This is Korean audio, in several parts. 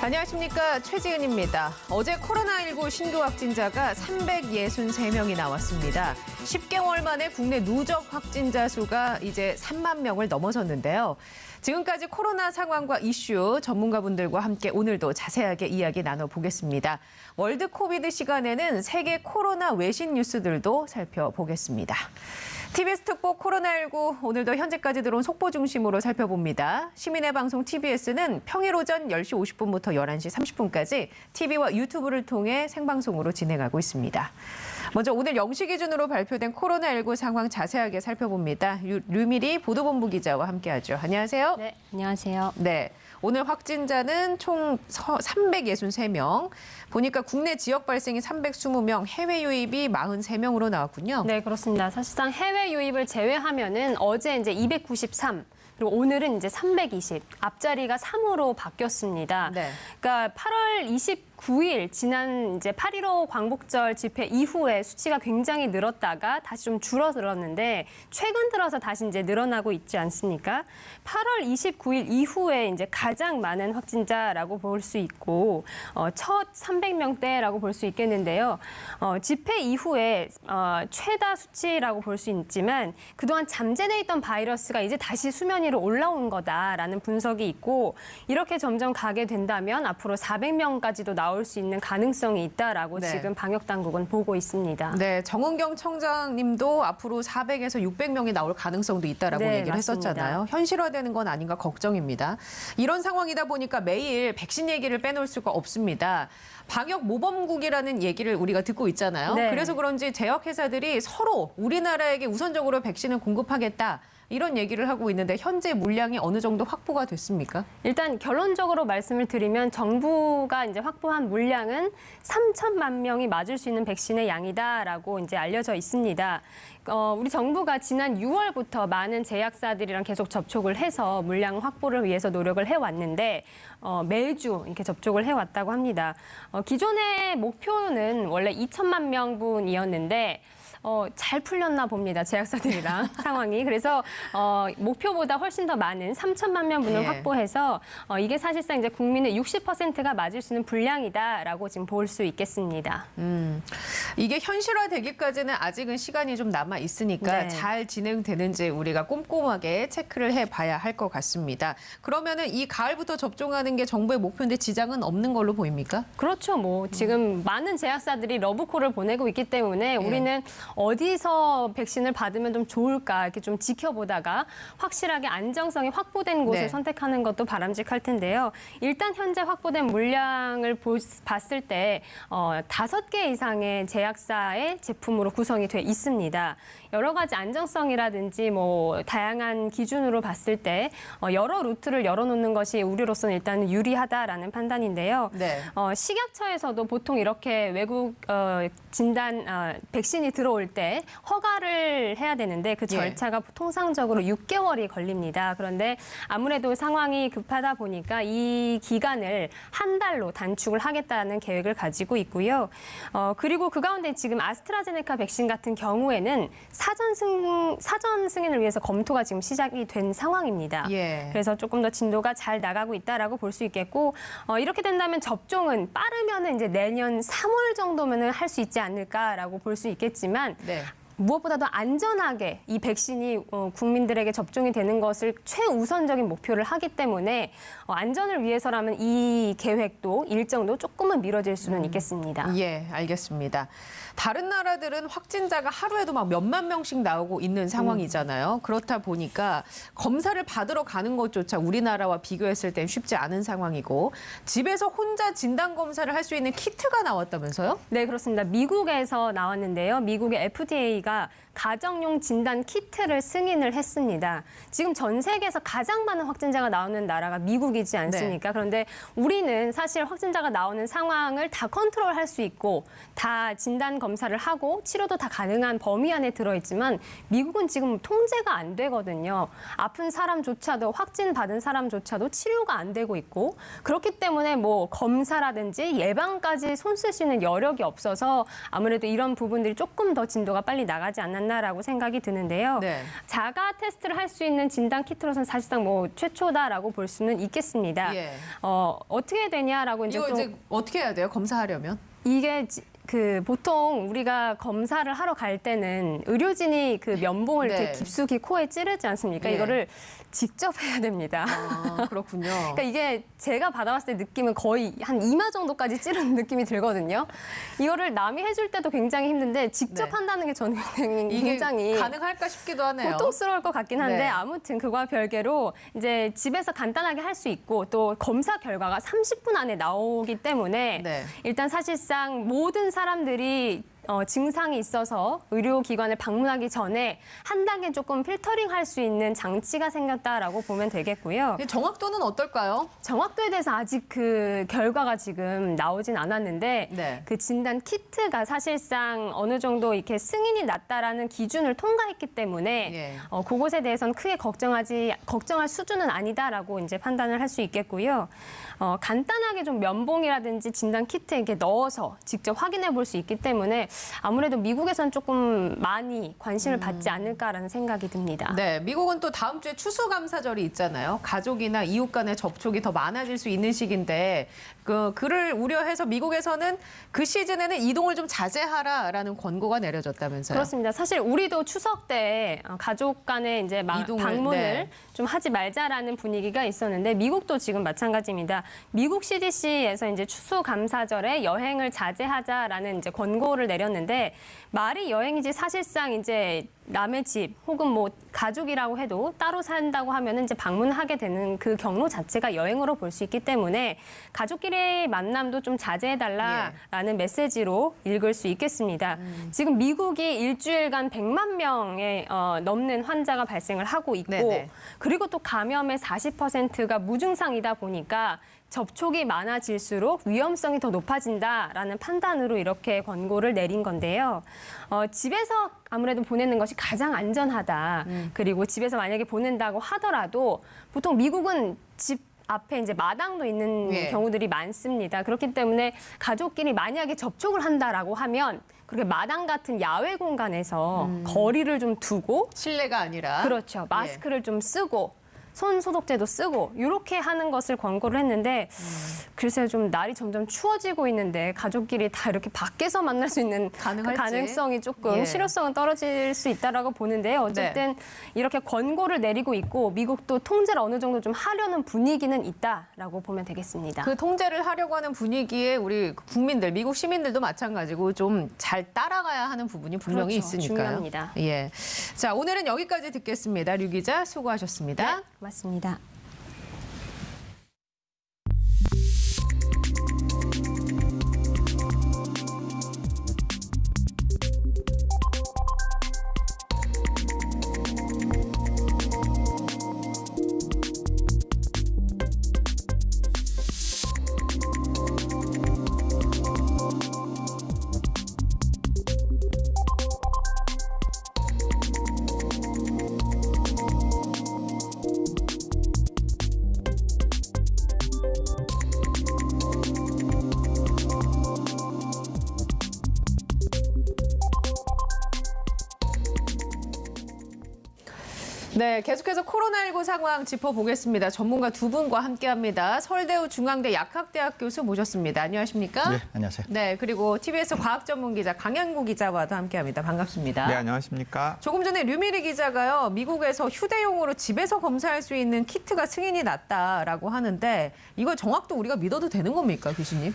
안녕하십니까, 최지은입니다. 어제 코로나19 신규 확진자가 363명이 나왔습니다. 10개월 만에 국내 누적 확진자 수가 이제 3만 명을 넘어섰는데요. 지금까지 코로나 상황과 이슈 전문가분들과 함께 오늘도 자세하게 이야기 나눠보겠습니다. 월드 코비드 시간에는 세계 코로나 외신 뉴스들도 살펴보겠습니다. TBS 특보 코로나19 오늘도 현재까지 들어온 속보 중심으로 살펴봅니다. 시민의 방송 TBS는 평일 오전 10시 50분부터 11시 30분까지 TV와 유튜브를 통해 생방송으로 진행하고 있습니다. 먼저 오늘 0시 기준으로 발표된 코로나19 상황 자세하게 살펴봅니다. 류미리 보도본부 기자와 함께하죠. 안녕하세요. 네, 안녕하세요. 네, 오늘 확진자는 총 363명. 보니까 국내 지역 발생이 320명, 해외 유입이 43명으로 나왔군요. 네, 그렇습니다. 사실상 해외 유입을 제외하면은 어제 이제 293, 그리고 오늘은 이제 320, 앞자리가 3으로 바뀌었습니다. 네. 그러니까 8월 29일 지난 이제 8.15 광복절 집회 이후에 수치가 굉장히 늘었다가 다시 좀 줄어들었는데 최근 들어서 다시 이제 늘어나고 있지 않습니까? 8월 29일 이후에 이제 가장 많은 확진자라고 볼 수 있고 첫 300명대라고 볼 수 있겠는데요. 집회 이후에 최다 수치라고 볼 수 있지만 그동안 잠재돼 있던 바이러스가 이제 다시 수면 위로 올라온 거다라는 분석이 있고 이렇게 점점 가게 된다면 앞으로 400명까지도 나올 수 있는 가능성이 있다라고 네. 지금 방역 당국은 보고 있습니다. 네, 정은경 청장님도 앞으로 400에서 600명이 나올 가능성도 있다라고 네, 얘기를 맞습니다. 했었잖아요. 현실화되는 건 아닌가 걱정입니다. 이런 상황이다 보니까 매일 백신 얘기를 빼놓을 수가 없습니다. 방역 모범국이라는 얘기를 우리가 듣고 있잖아요. 네. 그래서 그런지 제약회사들이 서로 우리나라에게 우선적으로 백신을 공급하겠다. 이런 얘기를 하고 있는데 현재 물량이 어느 정도 확보가 됐습니까? 일단 결론적으로 말씀을 드리면 정부가 이제 확보한 물량은 3천만 명이 맞을 수 있는 백신의 양이다라고 이제 알려져 있습니다. 우리 정부가 지난 6월부터 많은 제약사들이랑 계속 접촉을 해서 물량 확보를 위해서 노력을 해왔는데 매주 이렇게 접촉을 해왔다고 합니다. 기존의 목표는 원래 2천만 명분이었는데 잘 풀렸나 봅니다. 제약사들이랑 상황이. 그래서 목표보다 훨씬 더 많은 3천만 명분을 예. 확보해서 이게 사실상 이제 국민의 60%가 맞을 수 있는 분량이다라고 지금 볼 수 있겠습니다. 이게 현실화되기까지는 아직은 시간이 좀 남아 있으니까 네. 잘 진행되는지 우리가 꼼꼼하게 체크를 해봐야 할 것 같습니다. 그러면은 이 가을부터 접종하는 게 정부의 목표인데 지장은 없는 걸로 보입니까? 그렇죠. 뭐 지금 많은 제약사들이 러브콜을 보내고 있기 때문에 우리는 어디서 백신을 받으면 좀 좋을까 이렇게 좀 지켜보다가 확실하게 안정성이 확보된 곳을 네. 선택하는 것도 바람직할 텐데요. 일단 현재 확보된 물량을 봤을 때 5개 이상의 제약사의 제품으로 구성이 돼 있습니다. 여러 가지 안정성이라든지 뭐 다양한 기준으로 봤을 때 여러 루트를 열어놓는 것이 우리로서는 일단 유리하다라는 판단인데요. 네. 식약처에서도 보통 이렇게 외국 진단 백신이 들어올 때 허가를 해야 되는데 그 절차가 통상적으로 6개월이 걸립니다. 그런데 아무래도 상황이 급하다 보니까 이 기간을 한 달로 단축을 하겠다는 계획을 가지고 있고요. 그리고 그 가운데 지금 아스트라제네카 백신 같은 경우에는 사전 승인을 위해서 검토가 지금 시작이 된 상황입니다. 예. 그래서 조금 더 진도가 잘 나가고 있다라고 볼 수 있겠고 이렇게 된다면 접종은 빠르면은 이제 내년 3월 정도면은 할 수 있지 않을까라고 볼 수 있겠지만 네. 무엇보다도 안전하게 이 백신이 국민들에게 접종이 되는 것을 최우선적인 목표를 하기 때문에 안전을 위해서라면 이 계획도 일정도 조금은 미뤄질 수는 있겠습니다. 예, 알겠습니다. 다른 나라들은 확진자가 하루에도 막 몇만 명씩 나오고 있는 상황이잖아요. 그렇다 보니까 검사를 받으러 가는 것조차 우리나라와 비교했을 땐 쉽지 않은 상황이고 집에서 혼자 진단검사를 할 수 있는 키트가 나왔다면서요? 네, 그렇습니다. 미국에서 나왔는데요. 미국의 FDA가 가정용 진단 키트를 승인을 했습니다. 지금 전 세계에서 가장 많은 확진자가 나오는 나라가 미국이지 않습니까? 그런데 우리는 사실 확진자가 나오는 상황을 다 컨트롤할 수 있고 다 진단 검사를 하고 치료도 다 가능한 범위 안에 들어있지만 미국은 지금 통제가 안 되거든요. 아픈 사람조차도 확진 받은 사람조차도 치료가 안 되고 있고 그렇기 때문에 뭐 검사라든지 예방까지 손쓸 수 있는 여력이 없어서 아무래도 이런 부분들이 조금 더 진도가 빨리 나가지 않았나라고 생각이 드는데요. 네. 자가 테스트를 할 수 있는 진단 키트로서는 사실상 뭐 최초다라고 볼 수는 있겠습니다. 예. 어떻게 되냐라고 이제 이거 또 이제 어떻게 해야 돼요? 검사하려면? 이게 보통 우리가 검사를 하러 갈 때는 의료진이 그 면봉을 네. 이렇게 깊숙이 코에 찌르지 않습니까? 예. 이거를 직접 해야 됩니다. 아, 그렇군요. 그러니까 이게 제가 받아봤을 때 느낌은 거의 한 이마 정도까지 찌르는 느낌이 들거든요. 이거를 남이 해줄 때도 굉장히 힘든데 직접 네. 한다는 게 저는 이게 굉장히 가능할까 싶기도 하네요. 고통스러울 것 같긴 한데 네. 아무튼 그거와 별개로 이제 집에서 간단하게 할 수 있고 또 검사 결과가 30분 안에 나오기 때문에 네. 일단 사실상 모든 사람들이 증상이 있어서 의료기관을 방문하기 전에 한 단계 조금 필터링할 수 있는 장치가 생겼다라고 보면 되겠고요. 정확도는 어떨까요? 정확도에 대해서 아직 그 결과가 지금 나오진 않았는데 네. 그 진단 키트가 사실상 어느 정도 이렇게 승인이 났다라는 기준을 통과했기 때문에 예. 그것에 대해서는 크게 걱정할 수준은 아니다라고 이제 판단을 할 수 있겠고요. 간단하게 좀 면봉이라든지 진단 키트에 이렇게 넣어서 직접 확인해 볼 수 있기 때문에 아무래도 미국에서는 조금 많이 관심을 받지 않을까라는 생각이 듭니다. 네, 미국은 또 다음 주에 추수감사절이 있잖아요. 가족이나 이웃 간의 접촉이 더 많아질 수 있는 시기인데 그를 우려해서 미국에서는 그 시즌에는 이동을 좀 자제하라라는 권고가 내려졌다면서요. 그렇습니다. 사실 우리도 추석 때 가족 간의 이제 방문을 네. 좀 하지 말자라는 분위기가 있었는데 미국도 지금 마찬가지입니다. 미국 CDC에서 이제 추수감사절에 여행을 자제하자라는 이제 권고를 내렸는데 말이 여행이지 사실상 이제 남의 집 혹은 뭐 가족이라고 해도 따로 산다고 하면은 이제 방문하게 되는 그 경로 자체가 여행으로 볼 수 있기 때문에 가족끼리 만남도 좀 자제해달라라는 메시지로 읽을 수 있겠습니다. 지금 미국이 일주일간 100만 명의 넘는 환자가 발생을 하고 있고 네네. 그리고 또 감염의 40%가 무증상이다 보니까 접촉이 많아질수록 위험성이 더 높아진다라는 판단으로 이렇게 권고를 내린 건데요. 집에서 아무래도 보내는 것이 가장 안전하다. 그리고 집에서 만약에 보낸다고 하더라도 보통 미국은 집 앞에 이제 마당도 있는 예. 경우들이 많습니다. 그렇기 때문에 가족끼리 만약에 접촉을 한다라고 하면 그렇게 마당 같은 야외 공간에서 거리를 좀 두고 실내가 아니라. 그렇죠. 마스크를 좀 쓰고 손 소독제도 쓰고 이렇게 하는 것을 권고를 했는데 글쎄요 좀 날이 점점 추워지고 있는데 가족끼리 다 이렇게 밖에서 만날 수 있는 그 가능할지. 가능성이 조금 예. 실효성은 떨어질 수 있다라고 보는데요. 어쨌든 이렇게 권고를 내리고 있고 미국도 통제를 어느 정도 좀 하려는 분위기는 있다라고 보면 되겠습니다. 그 통제를 하려고 하는 분위기에 우리 국민들, 미국 시민들도 마찬가지고 좀 잘 따라가야 하는 부분이 분명히 그렇죠. 있으니까요. 중요합니다. 예. 자, 오늘은 여기까지 듣겠습니다. 류 기자 수고하셨습니다. 맞습니다. 네, 계속해서 코로나19 상황 짚어보겠습니다. 전문가 두 분과 함께합니다. 서울대우 중앙대 약학대학 교수 모셨습니다. 안녕하십니까? 네, 안녕하세요. 네, 그리고 TBS 과학전문기자 강양구 기자와도 함께합니다. 반갑습니다. 네, 안녕하십니까? 조금 전에 류미리 기자가요, 미국에서 휴대용으로 집에서 검사할 수 있는 키트가 승인이 났다라고 하는데 이거 정확도 우리가 믿어도 되는 겁니까, 교수님?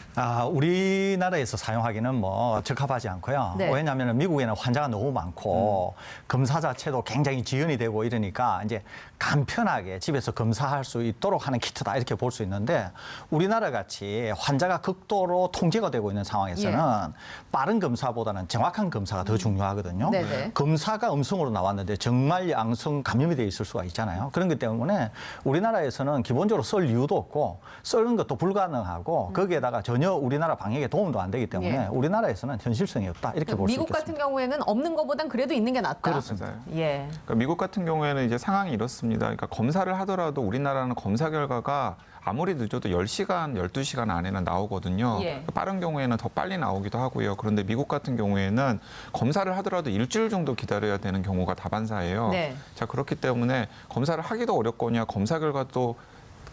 우리나라에서 사용하기는 뭐 적합하지 않고요. 네. 왜냐하면 미국에는 환자가 너무 많고 검사 자체도 굉장히 지연이 되고 이러니까 이제 간편하게 집에서 검사할 수 있도록 하는 키트다 이렇게 볼 수 있는데 우리나라 같이 환자가 극도로 통제가 되고 있는 상황에서는 빠른 검사보다는 정확한 검사가 더 중요하거든요. 네네. 검사가 음성으로 나왔는데 정말 양성 감염이 돼 있을 수가 있잖아요. 그런 것 때문에 우리나라에서는 기본적으로 쓸 이유도 없고 쓰는 것도 불가능하고 거기에다가 전혀 우리나라 방역에 도움도 안 되기 때문에 예. 우리나라에서는 현실성이 없다 이렇게 볼 수 미국 있겠습니다. 같은 경우에는 없는 것보단 그래도 있는 게 낫다. 그렇습니다. 맞아요. 예. 그러니까 미국 같은 경우에는 경우는 이제 상황이 이렇습니다. 그러니까 검사를 하더라도 우리나라는 검사 결과가 아무리 늦어도 10시간, 12시간 안에는 나오거든요. 예. 빠른 경우에는 더 빨리 나오기도 하고요. 그런데 미국 같은 경우에는 검사를 하더라도 일주일 정도 기다려야 되는 경우가 다반사예요. 네. 자, 그렇기 때문에 검사를 하기도 어렵거냐, 검사 결과도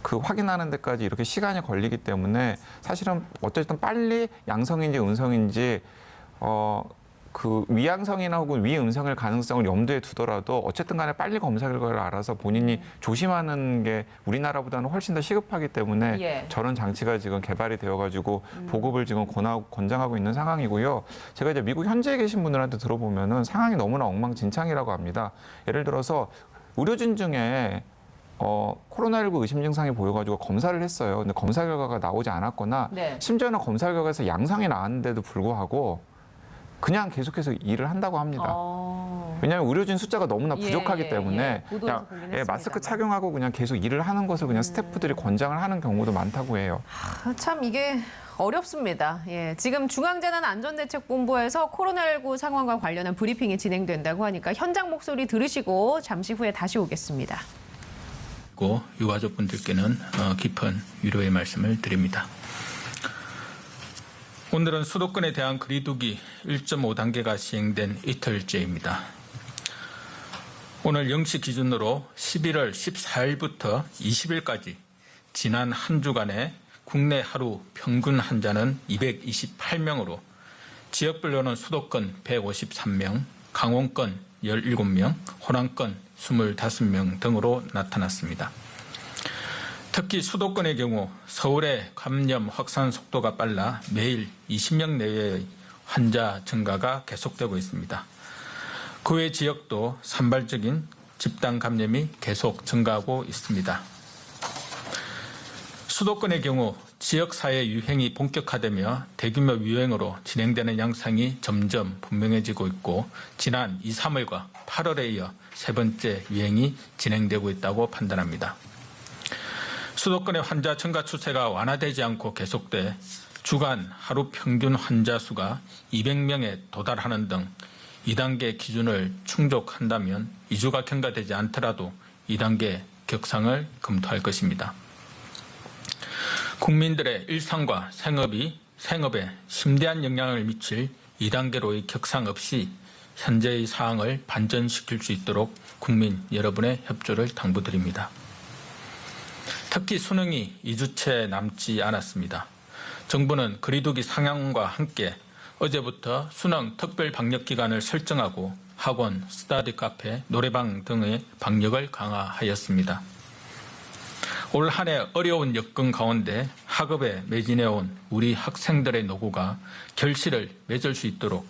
그 확인하는 데까지 이렇게 시간이 걸리기 때문에 사실은 어쨌든 빨리 양성인지 음성인지 그 위양성이나 혹은 위음성일 가능성을 염두에 두더라도 어쨌든 간에 빨리 검사 결과를 알아서 본인이 조심하는 게 우리나라보다는 훨씬 더 시급하기 때문에 예. 저런 장치가 지금 개발이 되어가지고 보급을 지금 권장하고 있는 상황이고요. 제가 이제 미국 현지에 계신 분들한테 들어보면은 상황이 너무나 엉망진창이라고 합니다. 예를 들어서 의료진 중에 코로나19 의심 증상이 보여가지고 검사를 했어요. 근데 검사 결과가 나오지 않았거나 네. 심지어는 검사 결과에서 양성이 나왔는데도 불구하고 그냥 계속해서 일을 한다고 합니다. 왜냐하면 의료진 숫자가 너무나 부족하기 때문에 보도에서 보긴 했습니다만. 마스크 착용하고 그냥 계속 일을 하는 것을 그냥 스태프들이 권장을 하는 경우도 많다고 해요. 참 이게 어렵습니다. 예, 지금 중앙재난안전대책본부에서 코로나19 상황과 관련한 브리핑이 진행된다고 하니까 현장 목소리 들으시고 잠시 후에 다시 오겠습니다. 유가족분들께는 깊은 위로의 말씀을 드립니다. 오늘은 수도권에 대한 거리두기 1.5단계가 시행된 이틀째입니다. 오늘 0시 기준으로 11월 14일부터 20일까지 지난 한 주간의 국내 하루 평균 환자는 228명으로 지역별로는 수도권 153명, 강원권 17명, 호남권 25명 등으로 나타났습니다. 특히 수도권의 경우 서울의 감염 확산 속도가 빨라 매일 20명 내외의 환자 증가가 계속되고 있습니다. 그 외 지역도 산발적인 집단 감염이 계속 증가하고 있습니다. 수도권의 경우 지역사회 유행이 본격화되며 대규모 유행으로 진행되는 양상이 점점 분명해지고 있고 지난 2, 3월과 8월에 이어 세 번째 유행이 진행되고 있다고 판단합니다. 수도권의 환자 증가 추세가 완화되지 않고 계속돼 주간 하루 평균 환자 수가 200명에 도달하는 등 2단계 기준을 충족한다면 2주가 경과되지 않더라도 2단계 격상을 검토할 것입니다. 국민들의 일상과 생업에 심대한 영향을 미칠 2단계로의 격상 없이 현재의 사항을 반전시킬 수 있도록 국민 여러분의 협조를 당부드립니다. 특히 수능이 2주째 남지 않았습니다. 정부는 거리두기 상향과 함께 어제부터 수능 특별 방역 기간을 설정하고 학원, 스터디 카페, 노래방 등의 방역을 강화하였습니다. 올 한 해 어려운 여건 가운데 학업에 매진해온 우리 학생들의 노고가 결실을 맺을 수 있도록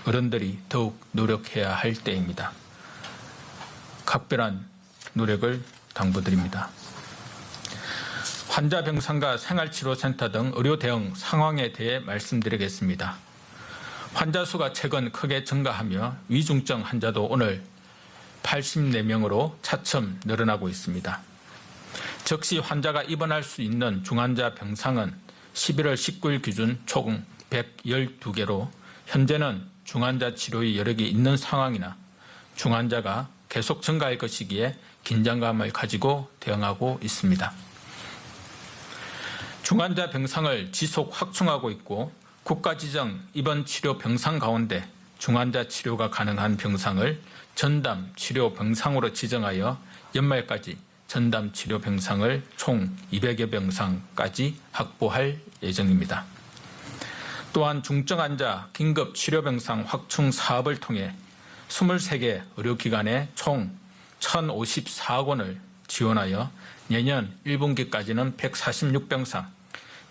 어른들이 더욱 노력해야 할 때입니다. 각별한 노력을 당부드립니다. 환자 병상과 생활치료센터 등 의료 대응 상황에 대해 말씀드리겠습니다. 환자 수가 최근 크게 증가하며 위중증 환자도 오늘 84명으로 차츰 늘어나고 있습니다. 즉시 환자가 입원할 수 있는 중환자 병상은 11월 19일 기준 총 112개로 현재는 중환자 치료의 여력이 있는 상황이나 중환자가 계속 증가할 것이기에 긴장감을 가지고 대응하고 있습니다. 중환자 병상을 지속 확충하고 있고 국가 지정 입원 치료 병상 가운데 중환자 치료가 가능한 병상을 전담 치료 병상으로 지정하여 연말까지 전담 치료 병상을 총 200여 병상까지 확보할 예정입니다. 또한 중증 환자 긴급 치료 병상 확충 사업을 통해 23개 의료기관에 총 1,054억 원을 지원하여 내년 1분기까지는 146병상,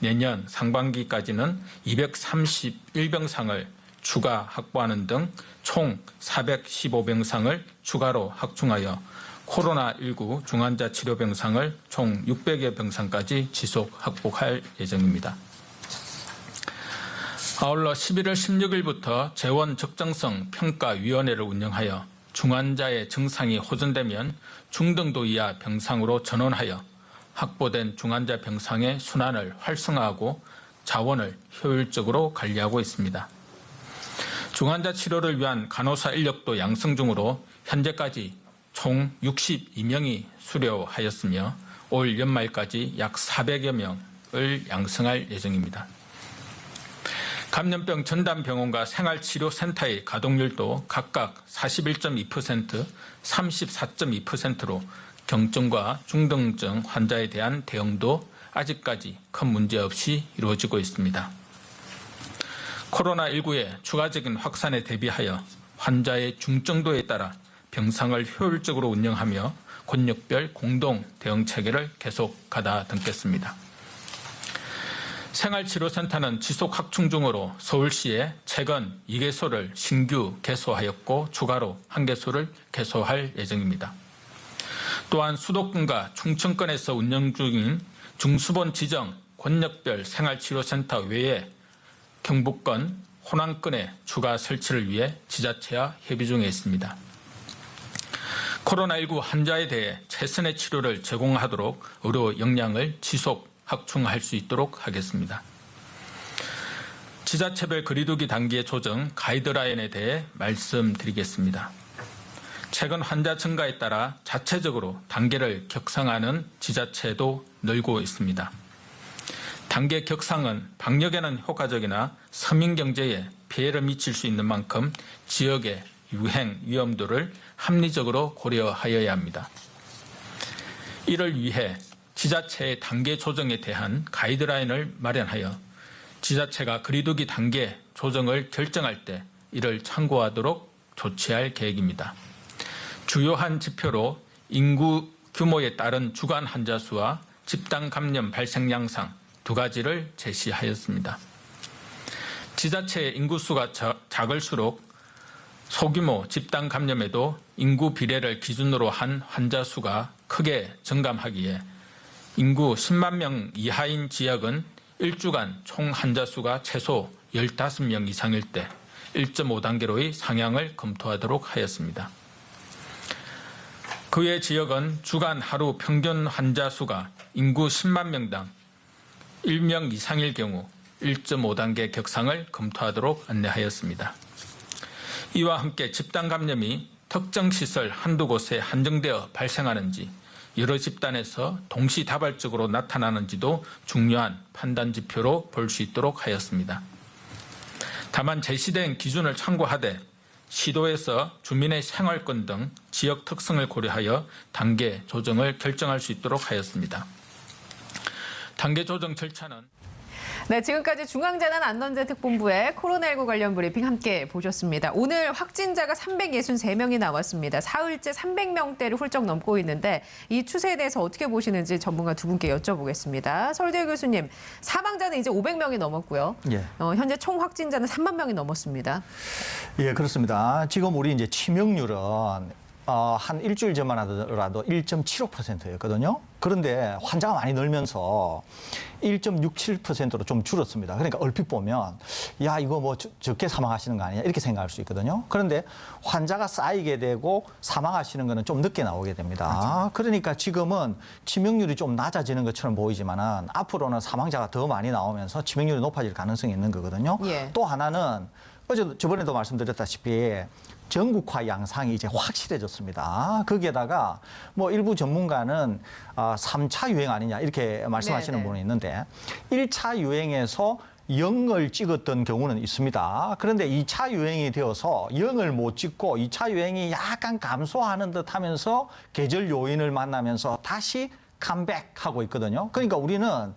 내년 상반기까지는 231병상을 추가 확보하는 등 총 415병상을 추가로 확충하여 코로나19 중환자 치료 병상을 총 600여 병상까지 지속 확보할 예정입니다. 아울러 11월 16일부터 재원 적정성 평가위원회를 운영하여 중환자의 증상이 호전되면 중등도 이하 병상으로 전원하여 확보된 중환자 병상의 순환을 활성화하고 자원을 효율적으로 관리하고 있습니다. 중환자 치료를 위한 간호사 인력도 양성 중으로 현재까지 총 62명이 수료하였으며 올 연말까지 약 400여 명을 양성할 예정입니다. 감염병 전담병원과 생활치료센터의 가동률도 각각 41.2%, 34.2%로 경증과 중등증 환자에 대한 대응도 아직까지 큰 문제 없이 이루어지고 있습니다. 코로나19의 추가적인 확산에 대비하여 환자의 중증도에 따라 병상을 효율적으로 운영하며 권역별 공동 대응 체계를 계속 가다듬겠습니다. 생활치료센터는 지속 확충 중으로 서울시에 최근 2개소를 신규 개소하였고 추가로 1개소를 개소할 예정입니다. 또한 수도권과 충청권에서 운영 중인 중수본 지정 권역별 생활치료센터 외에 경북권, 호남권에 추가 설치를 위해 지자체와 협의 중에 있습니다. 코로나19 환자에 대해 최선의 치료를 제공하도록 의료 역량을 지속 확충할 수 있도록 하겠습니다. 지자체별 거리두기 단계 조정 가이드라인에 대해 말씀드리겠습니다. 최근 환자 증가에 따라 자체적으로 단계를 격상하는 지자체도 늘고 있습니다. 단계 격상은 방역에는 효과적이나 서민 경제에 피해를 미칠 수 있는 만큼 지역의 유행 위험도를 합리적으로 고려하여야 합니다. 이를 위해 지자체의 단계 조정에 대한 가이드라인을 마련하여 지자체가 거리두기 단계 조정을 결정할 때 이를 참고하도록 조치할 계획입니다. 주요한 지표로 인구 규모에 따른 주간 환자 수와 집단 감염 발생 양상 두 가지를 제시하였습니다. 지자체의 인구수가 작을수록 소규모 집단 감염에도 인구 비례를 기준으로 한 환자 수가 크게 증감하기에 인구 10만 명 이하인 지역은 1주간 총 환자 수가 최소 15명 이상일 때 1.5단계로의 상향을 검토하도록 하였습니다. 그 외 지역은 주간 하루 평균 환자 수가 인구 10만 명당 1명 이상일 경우 1.5단계 격상을 검토하도록 안내하였습니다. 이와 함께 집단 감염이 특정 시설 한두 곳에 한정되어 발생하는지 여러 집단에서 동시다발적으로 나타나는지도 중요한 판단 지표로 볼 수 있도록 하였습니다. 다만 제시된 기준을 참고하되 시도에서 주민의 생활권 등 지역 특성을 고려하여 단계 조정을 결정할 수 있도록 하였습니다. 단계 조정 절차는 네, 지금까지 중앙재난안전대책본부의 코로나19 관련 브리핑 함께 보셨습니다. 오늘 확진자가 363명이 나왔습니다. 사흘째 300명대를 훌쩍 넘고 있는데 이 추세에 대해서 어떻게 보시는지 전문가 두 분께 여쭤보겠습니다. 서울대 교수님, 사망자는 이제 500명이 넘었고요. 예. 현재 총 확진자는 3만 명이 넘었습니다. 예, 그렇습니다. 지금 우리 이제 치명률은 한 일주일 전만 하더라도 1.75%였거든요. 그런데 환자가 많이 늘면서 1.67%로 좀 줄었습니다. 그러니까 얼핏 보면 야 이거 뭐 적게 사망하시는 거 아니냐 이렇게 생각할 수 있거든요. 그런데 환자가 쌓이게 되고 사망하시는 거는 좀 늦게 나오게 됩니다. 그러니까 지금은 치명률이 좀 낮아지는 것처럼 보이지만은 앞으로는 사망자가 더 많이 나오면서 치명률이 높아질 가능성이 있는 거거든요. 예. 또 하나는 저번에도 말씀드렸다시피 전국화 양상이 이제 확실해졌습니다. 거기에다가 뭐 일부 전문가는 3차 유행 아니냐 이렇게 말씀하시는 네네. 분이 있는데 1차 유행에서 0을 찍었던 경우는 있습니다. 그런데 2차 유행이 되어서 0을 못 찍고 2차 유행이 약간 감소하는 듯 하면서 계절 요인을 만나면서 다시 컴백하고 있거든요. 그러니까 우리는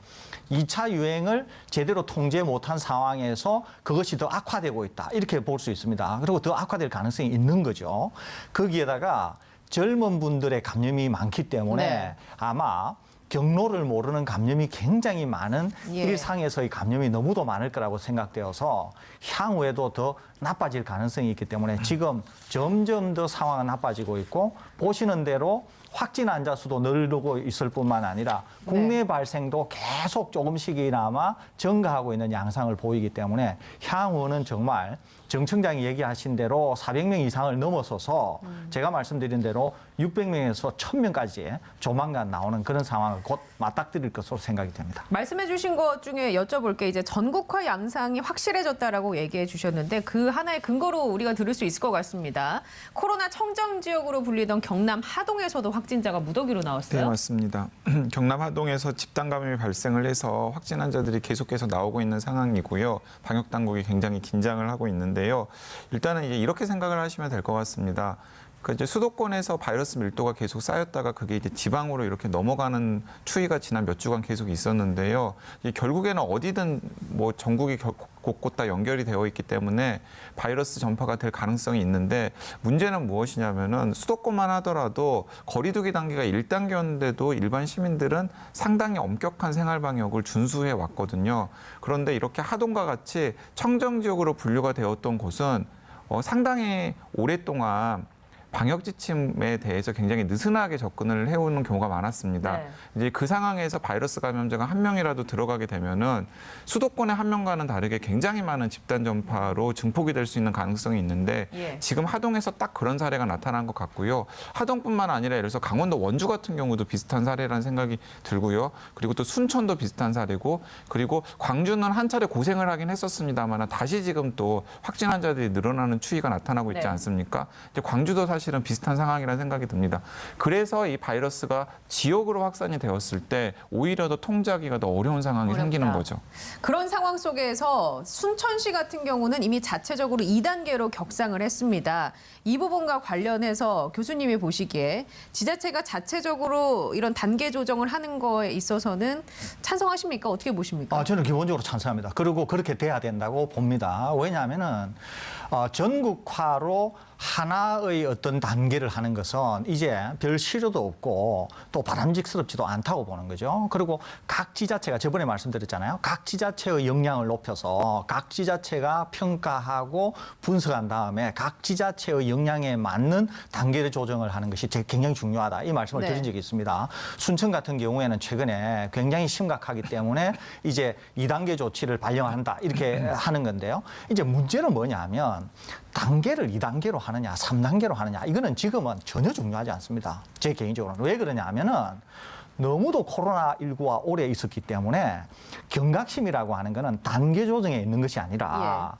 2차 유행을 제대로 통제 못한 상황에서 그것이 더 악화되고 있다. 이렇게 볼 수 있습니다. 그리고 더 악화될 가능성이 있는 거죠. 거기에다가 젊은 분들의 감염이 많기 때문에 네. 아마 경로를 모르는 감염이 굉장히 많은 예. 일상에서의 감염이 너무도 많을 거라고 생각되어서 향후에도 더 나빠질 가능성이 있기 때문에 지금 점점 더 상황은 나빠지고 있고 보시는 대로 확진 환자 수도 늘고 있을 뿐만 아니라 국내 발생도 계속 조금씩이나마 증가하고 있는 양상을 보이기 때문에 향후는 정말 정 청장이 얘기하신 대로 400명 이상을 넘어서서 제가 말씀드린 대로 600명에서 1000명까지 조만간 나오는 그런 상황을 곧 맞닥뜨릴 것으로 생각이 됩니다. 말씀해 주신 것 중에 여쭤볼게 이제 전국화 양상이 확실해졌다라고 얘기해 주셨는데 그 하나의 근거로 우리가 들을 수 있을 것 같습니다. 코로나 청정 지역으로 불리던 경남 하동에서도 확진자가 무더기로 네, 나왔어요. 맞습니다. 경남 하동에서 집단 감염이 발생을 해서 확진 환자들이 계속해서 나오고 있는 상황이고요. 방역 당국이 굉장히 긴장을 하고 있는데요. 일단은 이제 이렇게 생각을 하시면 될 것 같습니다. 그 이제 수도권에서 바이러스 밀도가 계속 쌓였다가 그게 이제 지방으로 이렇게 넘어가는 추이가 지난 몇 주간 계속 있었는데요. 이게 결국에는 어디든 뭐 전국이 곳곳 다 연결이 되어 있기 때문에 바이러스 전파가 될 가능성이 있는데 문제는 무엇이냐면은 수도권만 하더라도 거리두기 단계가 1단계였는데도 일반 시민들은 상당히 엄격한 생활 방역을 준수해 왔거든요. 그런데 이렇게 하동과 같이 청정 지역으로 분류가 되었던 곳은 상당히 오랫동안 방역 지침에 대해서 굉장히 느슨하게 접근을 해오는 경우가 많았습니다. 네. 이제 그 상황에서 바이러스 감염자가 한 명이라도 들어가게 되면은 수도권의 한 명과는 다르게 굉장히 많은 집단 전파로 증폭이 될 수 있는 가능성이 있는데 예. 지금 하동에서 딱 그런 사례가 나타난 것 같고요. 하동뿐만 아니라 예를 들어서 강원도 원주 같은 경우도 비슷한 사례라는 생각이 들고요. 그리고 또 순천도 비슷한 사례고 그리고 광주는 한 차례 고생을 하긴 했었습니다만 다시 지금 또 확진 환자들이 늘어나는 추이가 나타나고 있지 네. 않습니까? 이제 광주도 사실은 비슷한 상황이라는 생각이 듭니다. 그래서 이 바이러스가 지역으로 확산이 되었을 때 오히려 더 통제하기가 더 어려운 상황이 어렵다. 생기는 거죠. 그런 상황 속에서 순천시 같은 경우는 이미 자체적으로 2단계로 격상을 했습니다. 이 부분과 관련해서 교수님이 보시기에 지자체가 자체적으로 이런 단계 조정을 하는 거에 있어서는 찬성하십니까? 어떻게 보십니까? 저는 기본적으로 찬성합니다. 그리고 그렇게 돼야 된다고 봅니다. 왜냐하면은 전국화로 하나의 어떤 단계를 하는 것은 이제 별 실효도 없고 또 바람직스럽지도 않다고 보는 거죠. 그리고 각 지자체가 저번에 말씀드렸잖아요. 각 지자체의 역량을 높여서 각 지자체가 평가하고 분석한 다음에 각 지자체의 역량에 맞는 단계를 조정을 하는 것이 굉장히 중요하다. 이 말씀을 네. 드린 적이 있습니다. 순천 같은 경우에는 최근에 굉장히 심각하기 때문에 이제 2단계 조치를 발령한다. 이렇게 하는 건데요. 이제 문제는 뭐냐면 단계를 2단계로 하느냐, 3단계로 하느냐, 이거는 지금은 전혀 중요하지 않습니다. 제 개인적으로는. 왜 그러냐 하면은 너무도 코로나19가 오래 있었기 때문에 경각심이라고 하는 거는 단계 조정에 있는 것이 아니라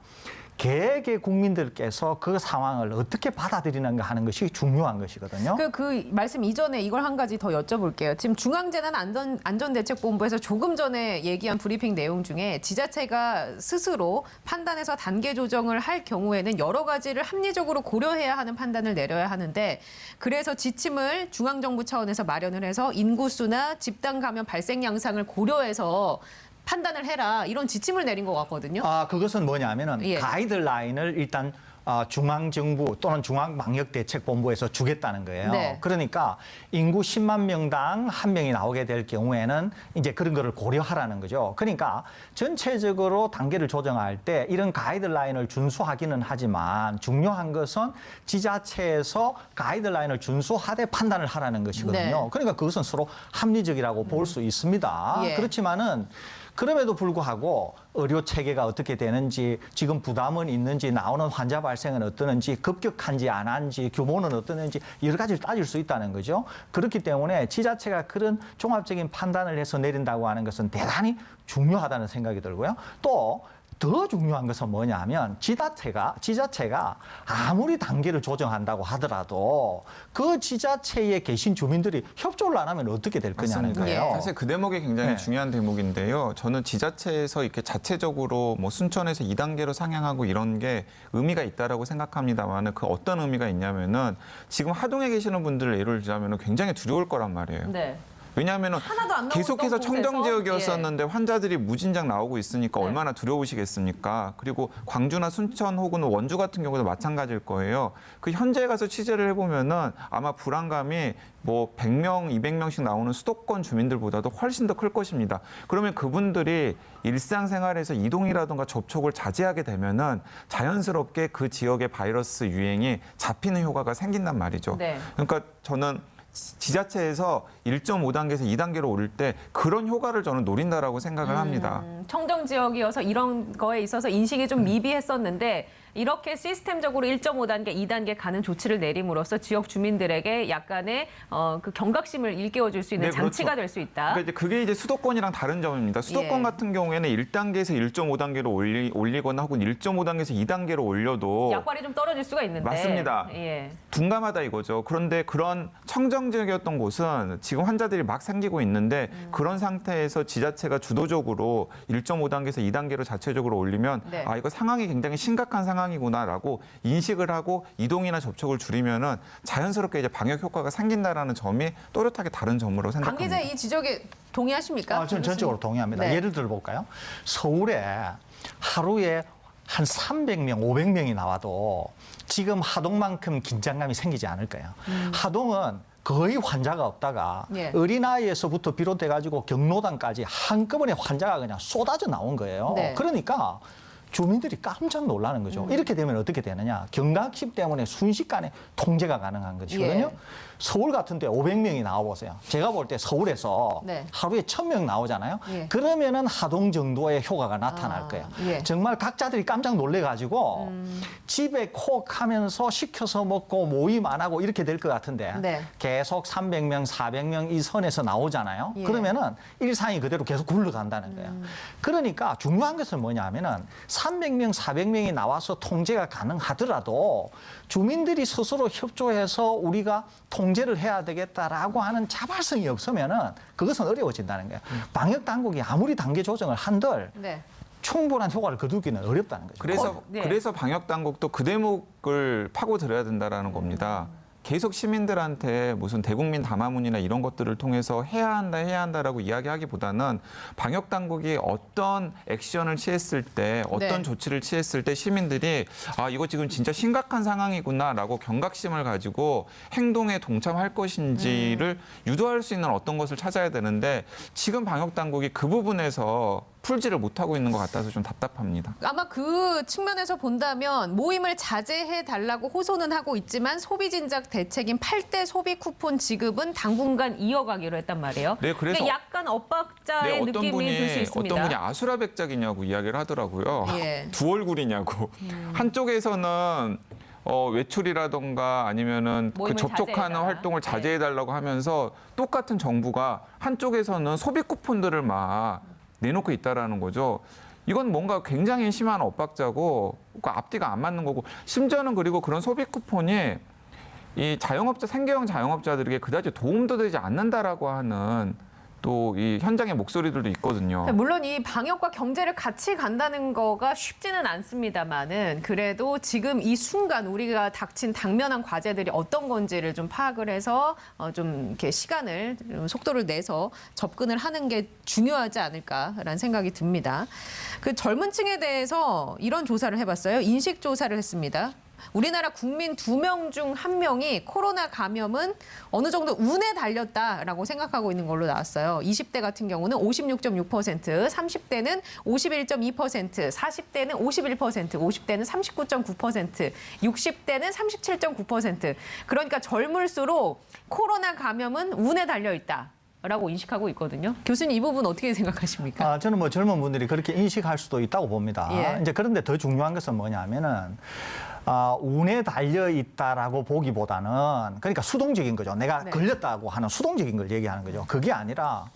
개개 국민들께서 그 상황을 어떻게 받아들이는가 하는 것이 중요한 것이거든요. 그 말씀 이전에 이걸 한 가지 더 여쭤볼게요. 지금 중앙재난안전대책본부에서 조금 전에 얘기한 브리핑 내용 중에 지자체가 스스로 판단해서 단계 조정을 할 경우에는 여러 가지를 합리적으로 고려해야 하는 판단을 내려야 하는데 그래서 지침을 중앙정부 차원에서 마련을 해서 인구수나 집단 감염 발생 양상을 고려해서 판단을 해라 이런 지침을 내린 것 같거든요. 그것은 뭐냐면은 예. 가이드라인을 일단 중앙정부 또는 중앙방역대책본부에서 주겠다는 거예요. 네. 그러니까 인구 10만 명당 한 명이 나오게 될 경우에는 이제 그런 거를 고려하라는 거죠. 그러니까 전체적으로 단계를 조정할 때 이런 가이드라인을 준수하기는 하지만 중요한 것은 지자체에서 가이드라인을 준수하되 판단을 하라는 것이거든요. 네. 그러니까 그것은 서로 합리적이라고 볼 수 있습니다. 예. 그렇지만은 그럼에도 불구하고 의료 체계가 어떻게 되는지, 지금 부담은 있는지, 나오는 환자 발생은 어떠는지, 급격한지 안 한지, 규모는 어떠는지 여러 가지를 따질 수 있다는 거죠. 그렇기 때문에 지자체가 그런 종합적인 판단을 해서 내린다고 하는 것은 대단히 중요하다는 생각이 들고요. 또 더 중요한 것은 뭐냐면 지자체가 아무리 단계를 조정한다고 하더라도 그 지자체에 계신 주민들이 협조를 안 하면 어떻게 될 거냐는 맞습니다. 거예요. 사실 그 대목이 굉장히 네. 중요한 대목인데요. 저는 지자체에서 이렇게 자체적으로 뭐 순천에서 2단계로 상향하고 이런 게 의미가 있다라고 생각합니다만 그 어떤 의미가 있냐면은 지금 하동에 계시는 분들을 예를 들자면 굉장히 두려울 거란 말이에요. 네. 왜냐하면 하나도 안 계속해서 나오던 청정 곳에서? 지역이었었는데 환자들이 무진장 나오고 있으니까 네. 얼마나 두려우시겠습니까? 그리고 광주나 순천 혹은 원주 같은 경우도 마찬가지일 거예요. 그 현지에 가서 취재를 해보면은 아마 불안감이 뭐 100명, 200명씩 나오는 수도권 주민들보다도 훨씬 더 클 것입니다. 그러면 그분들이 일상생활에서 이동이라든가 접촉을 자제하게 되면은 자연스럽게 그 지역의 바이러스 유행이 잡히는 효과가 생긴단 말이죠. 네. 그러니까 저는 지자체에서 1.5단계에서 2단계로 오를 때 그런 효과를 저는 노린다라고 생각을 합니다. 청정 지역이어서 이런 거에 있어서 인식이 좀 미비했었는데 이렇게 시스템적으로 1.5단계, 2단계 가는 조치를 내림으로써 지역 주민들에게 약간의 그 경각심을 일깨워줄 수 있는 네, 그렇죠. 장치가 될 수 있다. 그러니까 이제 그게 이제 수도권이랑 다른 점입니다. 수도권 예. 같은 경우에는 1단계에서 1.5단계로 올리거나 혹은 1.5단계에서 2단계로 올려도 약발이 좀 떨어질 수가 있는데. 맞습니다. 예. 둔감하다 이거죠. 그런데 그런 청정 지역이었던 곳은 지금 환자들이 막 생기고 있는데 그런 상태에서 지자체가 주도적으로 1.5단계에서 2단계로 자체적으로 올리면 네. 아 이거 상황이 굉장히 심각한 상황이구나라고 인식을 하고 이동이나 접촉을 줄이면은 자연스럽게 이제 방역 효과가 생긴다라는 점이 또렷하게 다른 점으로 강 생각합니다. 기자 이 지적에 동의하십니까? 저는 전적으로 동의합니다. 네. 예를 들어 볼까요? 서울에 하루에 한 300명, 500명이 나와도 지금 하동만큼 긴장감이 생기지 않을 거예요. 하동은 거의 환자가 없다가 예. 어린아이에서부터 비롯돼가지고 경로당까지 한꺼번에 환자가 그냥 쏟아져 나온 거예요. 네. 그러니까 주민들이 깜짝 놀라는 거죠. 이렇게 되면 어떻게 되느냐. 경각심 때문에 순식간에 통제가 가능한 것이거든요. 예. 서울 같은 데 500명이 나와보세요. 제가 볼 때 서울에서 네. 하루에 1000명 나오잖아요. 예. 그러면은 하동 정도의 효과가 나타날 거예요. 예. 정말 각자들이 깜짝 놀래가지고 집에 콕 하면서 시켜서 먹고 모임 안 하고 이렇게 될 것 같은데 네. 계속 300명, 400명 이 선에서 나오잖아요. 예. 그러면은 일상이 그대로 계속 굴러간다는 거예요. 그러니까 중요한 것은 뭐냐 하면은 300명, 400명이 나와서 통제가 가능하더라도 주민들이 스스로 협조해서 우리가 통제를 해야 되겠다라고 하는 자발성이 없으면은 그것은 어려워진다는 거예요. 방역 당국이 아무리 단계 조정을 한들 네. 충분한 효과를 거두기는 어렵다는 거죠. 네. 그래서 방역 당국도 그 대목을 파고들어야 된다라는 겁니다. 계속 시민들한테 무슨 대국민 담화문이나 이런 것들을 통해서 해야 한다라고 이야기하기보다는 방역 당국이 어떤 액션을 취했을 때 어떤 네. 조치를 취했을 때 시민들이 아 이거 지금 진짜 심각한 상황이구나라고 경각심을 가지고 행동에 동참할 것인지를 유도할 수 있는 어떤 것을 찾아야 되는데 지금 방역 당국이 그 부분에서 풀지를 못하고 있는 것 같아서 좀 답답합니다. 아마 그 측면에서 본다면 모임을 자제해 달라고 호소는 하고 있지만 소비 진작 대책인 8대 소비 쿠폰 지급은 당분간 이어가기로 했단 말이에요. 네, 그래서 그러니까 약간 엇박자의 느낌이 들 수 있습니다. 어떤 분이 아수라백작이냐고 이야기를 하더라고요. 예. 두 얼굴이냐고. 한쪽에서는 외출이라던가 아니면은 그 모임을 접촉하는 자제해달라. 활동을 자제해달라고 하면서 똑같은 정부가 한쪽에서는 소비 쿠폰들을 막 내놓고 있다라는 거죠. 이건 뭔가 굉장히 심한 엇박자고 그 앞뒤가 안 맞는 거고 심지어는 그리고 그런 소비 쿠폰이 이 자영업자 생계형 자영업자들에게 그다지 도움도 되지 않는다라고 하는 또 이 현장의 목소리들도 있거든요. 물론 이 방역과 경제를 같이 간다는 거가 쉽지는 않습니다만은 그래도 지금 이 순간 우리가 닥친 당면한 과제들이 어떤 건지를 좀 파악을 해서 좀 이렇게 시간을 좀 속도를 내서 접근을 하는 게 중요하지 않을까라는 생각이 듭니다. 그 젊은 층에 대해서 이런 조사를 해봤어요. 인식 조사를 했습니다. 우리나라 국민 2명 중 1명이 코로나 감염은 어느 정도 운에 달렸다라고 생각하고 있는 걸로 나왔어요. 20대 같은 경우는 56.6%, 30대는 51.2%, 40대는 51%, 50대는 39.9%, 60대는 37.9%. 그러니까 젊을수록 코로나 감염은 운에 달려 있다. 라고 인식하고 있거든요. 교수님 이 부분 어떻게 생각하십니까? 저는 뭐 젊은 분들이 그렇게 인식할 수도 있다고 봅니다. 예. 이제 그런데 더 중요한 것은 뭐냐면은 운에 달려 있다라고 보기보다는 그러니까 수동적인 거죠. 내가 네. 걸렸다고 하는 수동적인 걸 얘기하는 거죠. 그게 아니라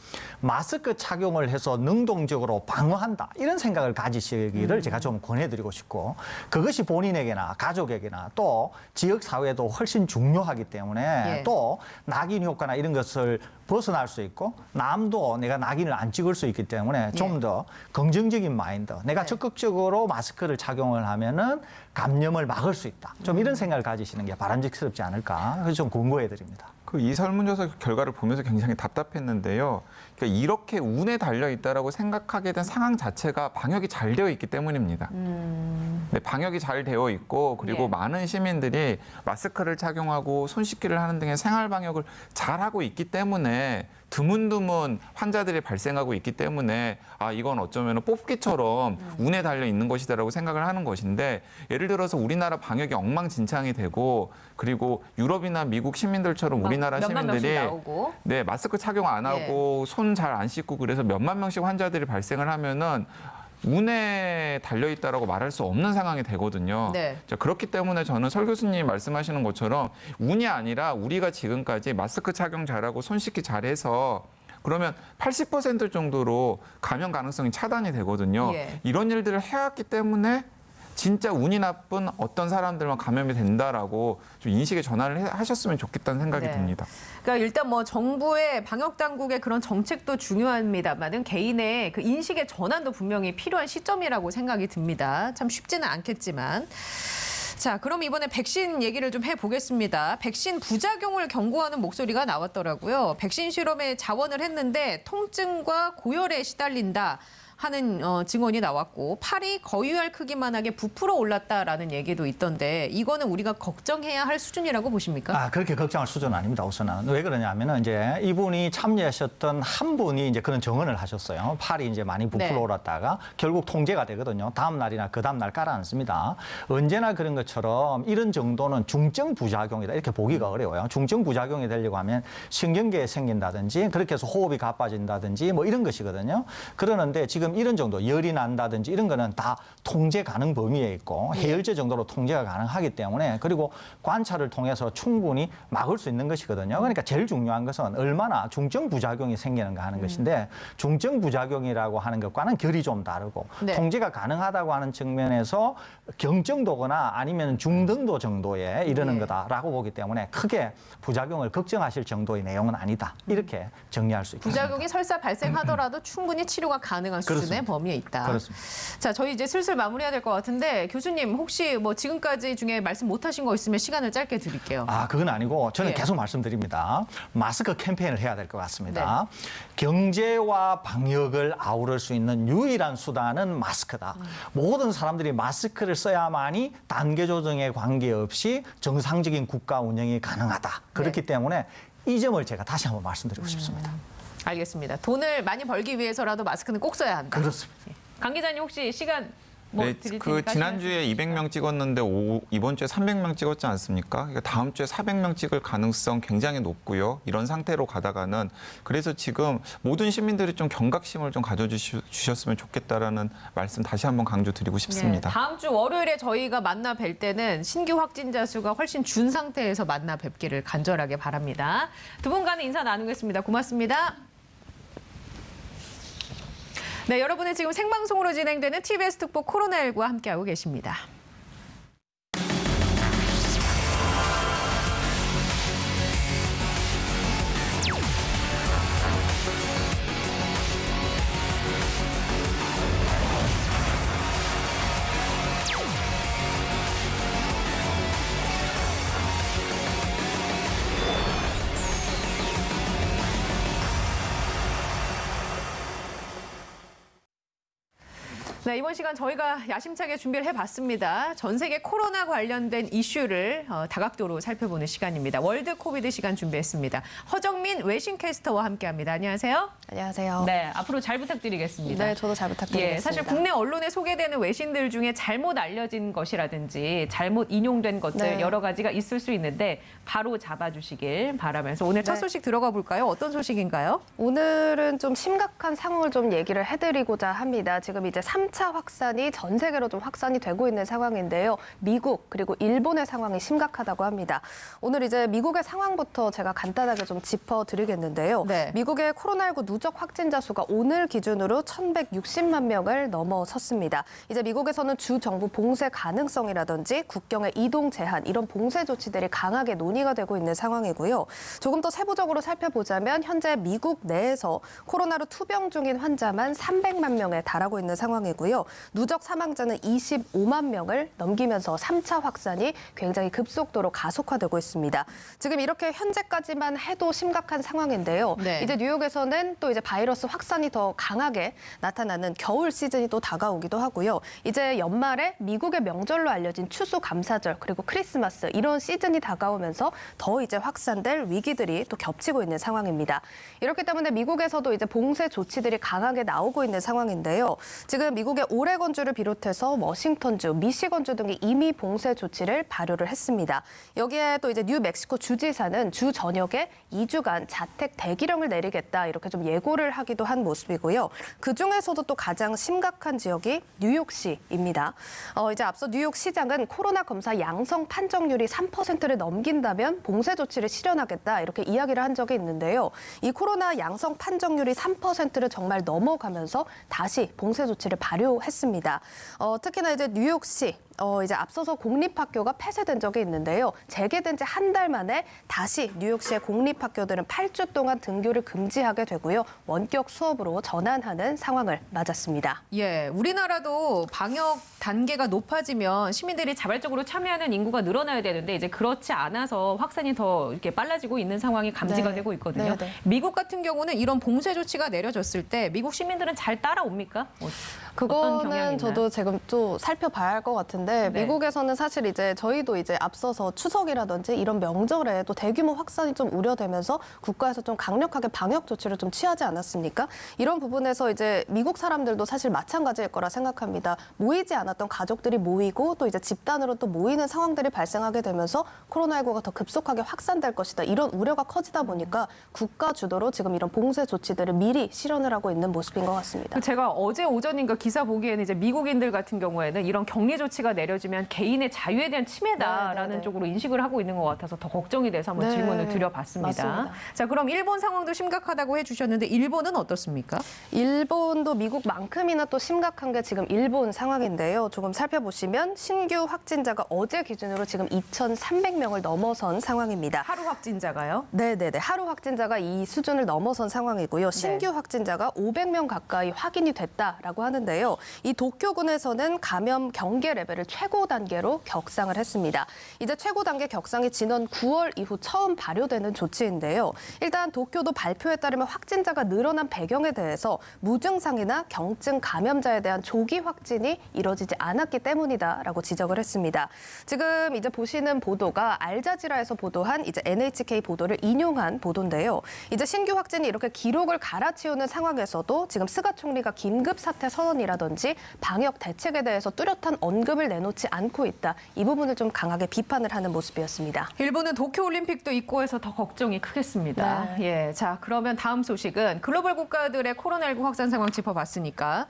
마스크 착용을 해서 능동적으로 방어한다 이런 생각을 가지시기를 제가 좀 권해드리고 싶고 그것이 본인에게나 가족에게나 또 지역 사회도 훨씬 중요하기 때문에 예. 또 낙인 효과나 이런 것을 벗어날 수 있고 남도 내가 낙인을 안 찍을 수 있기 때문에 좀 더 긍정적인 마인드 내가 네. 적극적으로 마스크를 착용을 하면은 감염을 막을 수 있다. 좀 이런 생각을 가지시는 게 바람직스럽지 않을까. 그래서 좀 권고해 드립니다. 이 설문조사 결과를 보면서 굉장히 답답했는데요. 그러니까 이렇게 운에 달려 있다라고 생각하게 된 상황 자체가 방역이 잘 되어 있기 때문입니다. 네, 방역이 잘 되어 있고 그리고 예. 많은 시민들이 마스크를 착용하고 손 씻기를 하는 등의 생활 방역을 잘 하고 있기 때문에 드문드문 환자들이 발생하고 있기 때문에 아 이건 어쩌면 뽑기처럼 운에 달려 있는 것이다라고 생각을 하는 것인데 예를 들어서 우리나라 방역이 엉망진창이 되고 그리고 유럽이나 미국 시민들처럼 우리 우리나라 몇만 명씩 시민들이 나오고. 네, 마스크 착용 안 하고 손 잘 안 씻고 그래서 몇만 명씩 환자들이 발생을 하면은 운에 달려 있다라고 말할 수 없는 상황이 되거든요. 네. 자, 그렇기 때문에 저는 설 교수님 말씀하시는 것처럼 운이 아니라 우리가 지금까지 마스크 착용 잘하고 손 씻기 잘해서 그러면 80% 정도로 감염 가능성이 차단이 되거든요. 예. 이런 일들을 해왔기 때문에 진짜 운이 나쁜 어떤 사람들만 감염이 된다라고 좀 인식의 전환을 하셨으면 좋겠다는 생각이 네. 듭니다. 그러니까 일단 뭐 정부의 방역 당국의 그런 정책도 중요합니다만은 개인의 그 인식의 전환도 분명히 필요한 시점이라고 생각이 듭니다. 참 쉽지는 않겠지만. 자, 그럼 이번에 백신 얘기를 좀 해보겠습니다. 백신 부작용을 경고하는 목소리가 나왔더라고요. 백신 실험에 자원을 했는데 통증과 고열에 시달린다 하는 증언이 나왔고 팔이 거유알 크기만하게 부풀어 올랐다라는 얘기도 있던데 이거는 우리가 걱정해야 할 수준이라고 보십니까? 아, 그렇게 걱정할 수준은 아닙니다, 우선은. 왜 그러냐면은 이제 이분이 참여하셨던 한 분이 이제 그런 증언을 하셨어요. 팔이 이제 많이 부풀어 네. 올랐다가 결국 통제가 되거든요. 다음 날이나 그 다음 날 깔아앉습니다. 언제나 그런 것처럼 이런 정도는 중증 부작용이다. 이렇게 보기가 어려워요. 중증 부작용이 되려고 하면 신경계에 생긴다든지 그렇게 해서 호흡이 가빠진다든지 뭐 이런 것이거든요. 그러는데 지금 이런 정도 열이 난다든지 이런 거는 다 통제 가능 범위에 있고 해열제 정도로 통제가 가능하기 때문에 그리고 관찰을 통해서 충분히 막을 수 있는 것이거든요. 그러니까 제일 중요한 것은 얼마나 중증 부작용이 생기는가 하는 것인데 중증 부작용이라고 하는 것과는 결이 좀 다르고 네. 통제가 가능하다고 하는 측면에서 경정도거나 아니면 중등도 정도에 이르는 네. 거다라고 보기 때문에 크게 부작용을 걱정하실 정도의 내용은 아니다. 이렇게 정리할 수 있습니다. 부작용이 설사 발생하더라도 충분히 치료가 가능한 수준의 그렇습니다. 범위에 있다. 그렇습니다. 자, 저희 이제 슬슬 마무리해야 될 것 같은데 교수님 혹시 뭐 지금까지 중에 말씀 못하신 거 있으면 시간을 짧게 드릴게요. 아, 그건 아니고 저는 예. 계속 말씀드립니다. 마스크 캠페인을 해야 될 것 같습니다. 네. 경제와 방역을 아우를 수 있는 유일한 수단은 마스크다. 모든 사람들이 마스크를 써야만이 단계 조정에 관계없이 정상적인 국가 운영이 가능하다. 그렇기 때문에 이 점을 제가 다시 한번 말씀드리고 싶습니다. 알겠습니다. 돈을 많이 벌기 위해서라도 마스크는 꼭 써야 한다. 그렇습니다. 강 기자님 혹시 시간 뭐 네, 드릴 그 테니까 지난주에 200명 찍었는데 이번 주에 300명 찍었지 않습니까? 그러니까 다음 주에 400명 찍을 가능성 굉장히 높고요. 이런 상태로 가다가는 그래서 지금 모든 시민들이 좀 경각심을 좀 가져주셨으면 좋겠다라는 말씀 다시 한번 강조드리고 싶습니다. 네, 다음 주 월요일에 저희가 만나 뵐 때는 신규 확진자 수가 훨씬 준 상태에서 만나 뵙기를 간절하게 바랍니다. 두 분과는 인사 나누겠습니다. 고맙습니다. 네, 여러분은 지금 생방송으로 진행되는 TBS 특보 코로나19와 함께하고 계십니다. 네, 이번 시간 저희가 야심차게 준비를 해봤습니다. 전 세계 코로나 관련된 이슈를 다각도로 살펴보는 시간입니다. 월드 코비드 시간 준비했습니다. 허정민 외신캐스터와 함께합니다. 안녕하세요. 안녕하세요. 네, 앞으로 잘 부탁드리겠습니다. 네, 저도 잘 부탁드리겠습니다. 예, 사실 국내 언론에 소개되는 외신들 중에 잘못 알려진 것이라든지 잘못 인용된 것들 네. 여러 가지가 있을 수 있는데 바로 잡아주시길 바라면서 오늘 첫 네. 소식 들어가 볼까요? 어떤 소식인가요? 오늘은 좀 심각한 상황을 좀 얘기를 해드리고자 합니다. 지금 이제 3차 확산이 전 세계로 좀 확산이 되고 있는 상황인데요. 미국 그리고 일본의 상황이 심각하다고 합니다. 오늘 이제 미국의 상황부터 제가 간단하게 좀 짚어드리겠는데요. 네. 미국의 코로나19 누적 확진자 수가 오늘 기준으로 1,160만 명을 넘어섰습니다. 이제 미국에서는 주 정부 봉쇄 가능성이라든지 국경의 이동 제한 이런 봉쇄 조치들이 강하게 논의가 되고 있는 상황이고요. 조금 더 세부적으로 살펴보자면 현재 미국 내에서 코로나로 투병 중인 환자만 300만 명에 달하고 있는 상황이고요. 누적 사망자는 25만 명을 넘기면서 3차 확산이 굉장히 급속도로 가속화되고 있습니다. 지금 이렇게 현재까지만 해도 심각한 상황인데요. 네. 이제 뉴욕에서는 또 이제 바이러스 확산이 더 강하게 나타나는 겨울 시즌이 또 다가오기도 하고요. 이제 연말에 미국의 명절로 알려진 추수감사절 그리고 크리스마스 이런 시즌이 다가오면서 더 이제 확산될 위기들이 또 겹치고 있는 상황입니다. 이렇기 때문에 미국에서도 이제 봉쇄 조치들이 강하게 나오고 있는 상황인데요. 지금 미국 미국의 오레곤주를 비롯해서 워싱턴주, 미시건주 등이 이미 봉쇄 조치를 발효를 했습니다. 여기에 또 이제 뉴멕시코 주지사는 주 저녁에 2주간 자택 대기령을 내리겠다 이렇게 좀 예고를 하기도 한 모습이고요. 그 중에서도 또 가장 심각한 지역이 뉴욕시입니다. 이제 앞서 뉴욕시장은 코로나 검사 양성 판정률이 3%를 넘긴다면 봉쇄 조치를 실현하겠다 이렇게 이야기를 한 적이 있는데요. 이 코로나 양성 판정률이 3%를 정말 넘어가면서 다시 봉쇄 조치를 발효했습니다. 특히나 이제 뉴욕시 이제 앞서서 공립학교가 폐쇄된 적이 있는데요. 재개된 지 한 달 만에 다시 뉴욕시의 공립학교들은 8주 동안 등교를 금지하게 되고요. 원격 수업으로 전환하는 상황을 맞았습니다. 예, 우리나라도 방역 단계가 높아지면 시민들이 자발적으로 참여하는 인구가 늘어나야 되는데 이제 그렇지 않아서 확산이 더 이렇게 빨라지고 있는 상황이 감지가 네. 되고 있거든요. 네. 미국 같은 경우는 이런 봉쇄 조치가 내려졌을 때 미국 시민들은 잘 따라옵니까? 어떤 경향이 그거는 있나요? 저도 지금 또 살펴봐야 할 것 같은데 네. 미국에서는 사실 이제 저희도 이제 앞서서 추석이라든지 이런 명절에 또 대규모 확산이 좀 우려되면서 국가에서 좀 강력하게 방역 조치를 좀 취하지 않았습니까? 이런 부분에서 이제 미국 사람들도 사실 마찬가지일 거라 생각합니다. 모이지 않았던 가족들이 모이고 또 이제 집단으로 또 모이는 상황들이 발생하게 되면서 코로나19가 더 급속하게 확산될 것이다. 이런 우려가 커지다 보니까 국가 주도로 지금 이런 봉쇄 조치들을 미리 실현을 하고 있는 모습인 것 같습니다. 제가 어제 오전인가 기사 보기에는 이제 미국인들 같은 경우에는 이런 격리 조치가 내려지면 개인의 자유에 대한 침해다라는 네. 쪽으로 인식을 하고 있는 것 같아서 더 걱정이 돼서 한번 네. 질문을 드려봤습니다. 맞습니다. 자, 그럼 일본 상황도 심각하다고 해주셨는데 일본은 어떻습니까? 일본도 미국만큼이나 또 심각한 게 지금 일본 상황인데요. 조금 살펴보시면 신규 확진자가 어제 기준으로 지금 2,300명을 넘어선 상황입니다. 하루 확진자가요? 네네네. 하루 확진자가 이 수준을 넘어선 상황이고요. 신규 확진자가 500명 가까이 확인이 됐다라고 하는데요. 이 도쿄군에서는 감염 경계 레벨을 최고 단계로 격상을 했습니다. 이제 최고 단계 격상이 지난 9월 이후 처음 발효되는 조치인데요. 일단 도쿄도 발표에 따르면 확진자가 늘어난 배경에 대해서 무증상이나 경증 감염자에 대한 조기 확진이 이뤄지지 않았기 때문이다라고 지적을 했습니다. 지금 이제 보시는 보도가 알자지라에서 보도한 이제 NHK 보도를 인용한 보도인데요. 이제 신규 확진이 이렇게 기록을 갈아치우는 상황에서도 지금 스가 총리가 긴급 사태 선언이라든지 방역 대책에 대해서 뚜렷한 언급을 내놓지 않고 있다. 이 부분을 좀 강하게 비판을 하는 모습이었습니다. 일본은 도쿄올림픽도 있고 해서 더 걱정이 크겠습니다. 예, 자, 그러면 다음 소식은 글로벌 국가들의 코로나19 확산 상황 짚어봤으니까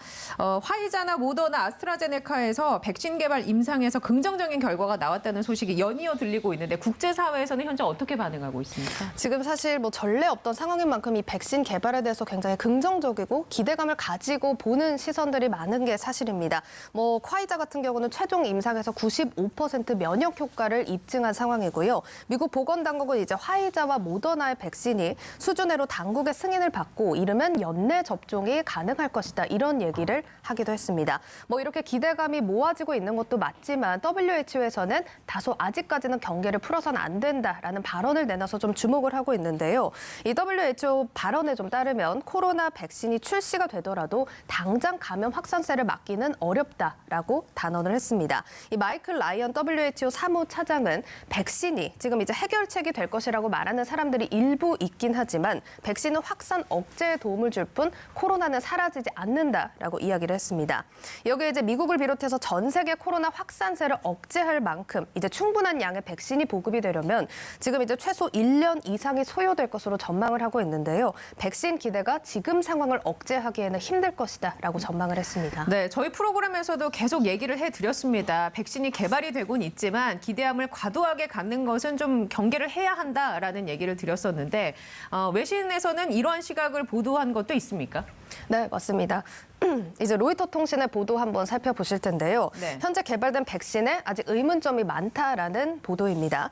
화이자나 모더나 아스트라제네카에서 백신 개발 임상에서 긍정적인 결과가 나왔다는 소식이 연이어 들리고 있는데 국제사회에서는 현재 어떻게 반응하고 있습니까? 지금 사실 뭐 전례 없던 상황인 만큼 이 백신 개발에 대해서 굉장히 긍정적이고 기대감을 가지고 보는 시선들이 많은 게 사실입니다. 뭐 화이자 같은 경우는 최종 임상에서 95% 면역 효과를 입증한 상황이고요. 미국 보건당국은 이제 화이자와 모더나의 백신이 수준으로 당국의 승인을 받고 이르면 연내 접종이 가능할 것이다. 이런 얘기를 하기도 했습니다. 뭐 이렇게 기대감이 모아지고 있는 것도 맞지만 WHO에서는 다소 아직까지는 경계를 풀어서는 안 된다라는 발언을 내놔서 좀 주목을 하고 있는데요. 이 WHO 발언에 좀 따르면 코로나 백신이 출시가 되더라도 당장 감염 확산세를 막기는 어렵다라고 단언을 했습니다. 이 마이클 라이언 WHO 사무차장은 백신이 지금 이제 해결책이 될 것이라고 말하는 사람들이 일부 있긴 하지만 백신은 확산 억제에 도움을 줄 뿐 코로나는 사라지지 않는다라고 이야기를 했습니다. 여기에 이제 미국을 비롯해서 전 세계 코로나 확산세를 억제할 만큼 이제 충분한 양의 백신이 보급이 되려면 지금 이제 최소 1년 이상이 소요될 것으로 전망을 하고 있는데요. 백신 기대가 지금 상황을 억제하기에는 힘들 것이다라고 전망을 했습니다. 네, 저희 프로그램에서도 계속 얘기를 해드렸습니다. 백신이 개발이 되곤 있지만 기대함을 과도하게 갖는 것은 좀 경계를 해야 한다라는 얘기를 드렸었는데 외신에서는 이러한 시각을 보도한 것도 있습니까? 네, 맞습니다. 이제 로이터 통신의 보도 한번 살펴보실 텐데요. 네. 현재 개발된 백신에 아직 의문점이 많다라는 보도입니다.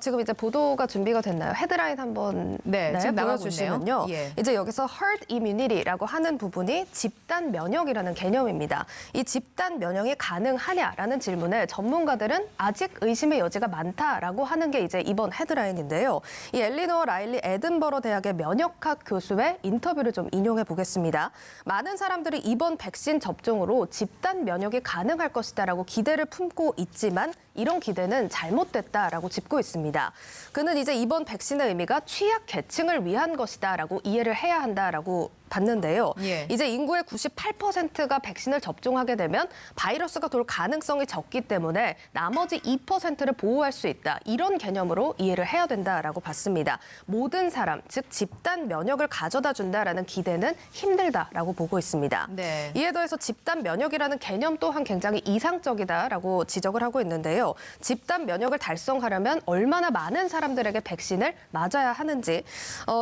지금 이제 보도가 준비가 됐나요? 헤드라인 한번 지금 나가고 보여주시면요. 있네요. 예. 이제 여기서 herd immunity라고 하는 부분이 집단 면역이라는 개념입니다. 이 집단 면역이 가능하냐라는 질문에 전문가들은 아직 의심의 여지가 많다라고 하는 게 이제 이번 헤드라인인데요. 이 엘리노어 라일리 에든버러 대학의 면역학 교수의 인터뷰를 좀 인용해 보겠습니다. 많은 사람들이 이번 백신 접종으로 집단 면역이 가능할 것이다라고 기대를 품고 있지만 이런 기대는 잘못됐다라고 짚고 있습니다. 그는 이제 이번 백신의 의미가 취약 계층을 위한 것이다라고 이해를 해야 한다라고 봤는데요. 예. 이제 인구의 98%가 백신을 접종하게 되면 바이러스가 돌 가능성이 적기 때문에 나머지 2%를 보호할 수 있다. 이런 개념으로 이해를 해야 된다라고 봤습니다. 모든 사람, 즉 집단 면역을 가져다 준다라는 기대는 힘들다라고 보고 있습니다. 네. 이에 더해서 집단 면역이라는 개념 또한 굉장히 이상적이다라고 지적을 하고 있는데요. 집단 면역을 달성하려면 얼마나 많은 사람들에게 백신을 맞아야 하는지,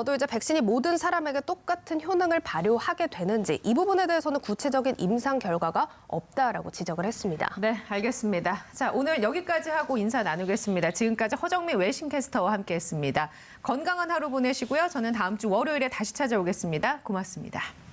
또 이제 백신이 모든 사람에게 똑같은 효능을 발휘하게 되는지 이 부분에 대해서는 구체적인 임상 결과가 없다라고 지적을 했습니다. 네, 알겠습니다. 자, 오늘 여기까지 하고 인사 나누겠습니다. 지금까지 허정미 외신캐스터와 함께했습니다. 건강한 하루 보내시고요. 저는 다음 주 월요일에 다시 찾아오겠습니다. 고맙습니다.